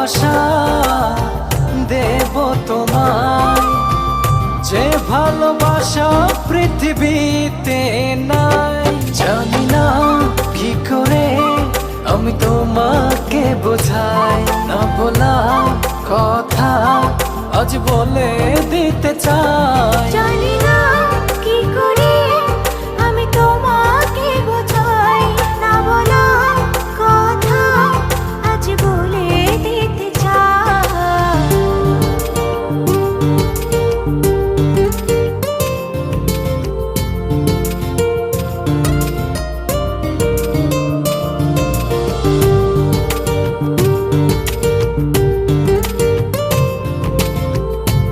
ভালোবাসা দেব তোমায়, যে ভালোবাসা পৃথিবীতে নাই। জানি না কি করে আমি তোমাকে বোঝাই, না বলা কথা আজ বলে দিতে চাই। জানি